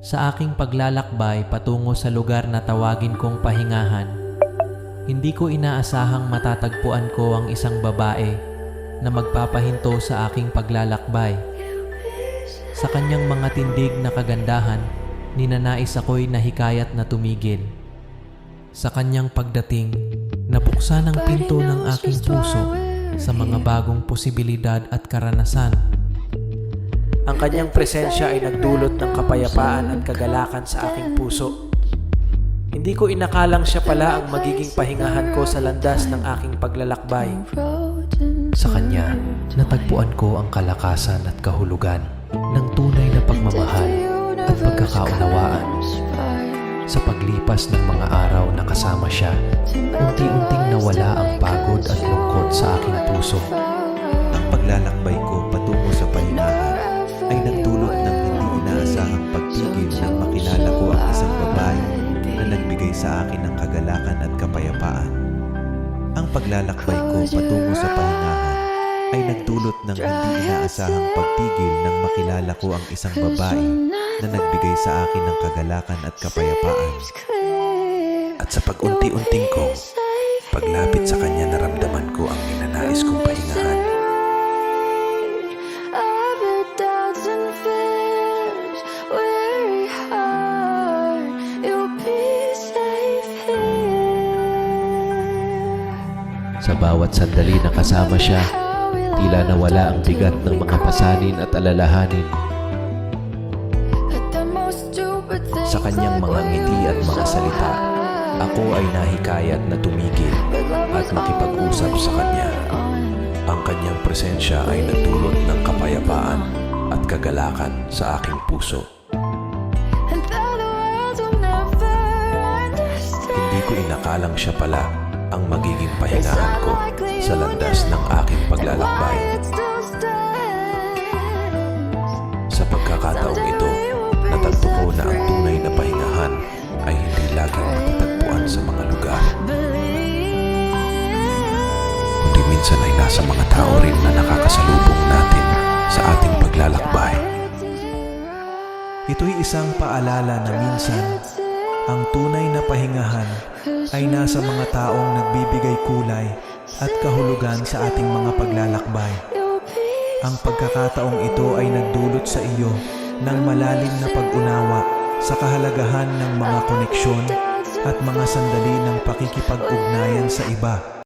Sa aking paglalakbay patungo sa lugar na tawagin kong pahingahan, hindi ko inaasahang matatagpuan ko ang isang babae na magpapahinto sa aking paglalakbay. Sa kanyang mga tindig na kagandahan, ninanais ako'y nahikayat na tumigil. Sa kanyang pagdating, nabuksan ang pinto ng aking puso sa mga bagong posibilidad at karanasan. Ang kanyang presensya ay nagdulot ng kapayapaan at kagalakan sa aking puso. Hindi ko inakalang siya pala ang magiging pahingahan ko sa landas ng aking paglalakbay. Sa kanya, natagpuan ko ang kalakasan at kahulugan ng tunay na pagmamahal at pagkakaunawaan. Sa paglipas ng mga araw na kasama siya, unti-unting nawala ang pagod at lungkot sa aking puso. Ang paglalakbay ko patungo sa pahingahan ay nagdulot ng hindi inaasahang pagtigil nang makilala ko ang isang babae na nagbigay sa akin ng kagalakan at kapayapaan. Ang paglalakbay ko patungo sa pahingahan ay nagdulot ng hindi inaasahang pagtigil nang makilala ko ang isang babae na nagbigay sa akin ng kagalakan at kapayapaan. At sa pag-unti-unting ko, paglapit sa kanya naramdaman ko ang ninanais kong pahingahan. Sa bawat sandali na kasama siya, tila nawala ang bigat ng mga pasanin at alalahanin. Sa kanyang mga ngiti at mga salita, ako ay nahikayat na tumigil at makipag-usap sa kanya. Ang kanyang presensya ay nagdulot ng kapayapaan at kagalakan sa aking puso. Hindi ko inakalang siya pala ang magiging pahingahan ko sa landas ng aking paglalakbay. Sa pagkakataong ito, natagpo ko na ang tunay na pahingahan ay hindi laging matatagpuan sa mga lugar, kundi minsan ay nasa mga tao rin na nakakasalubong natin sa ating paglalakbay. Ito'y isang paalala na minsan, ang tunay na pahingahan ay nasa mga taong nagbibigay kulay at kahulugan sa ating mga paglalakbay. Ang pagkakataong ito ay nagdulot sa iyo ng malalim na pag-unawa sa kahalagahan ng mga koneksyon at mga sandali ng pakikipag-ugnayan sa iba.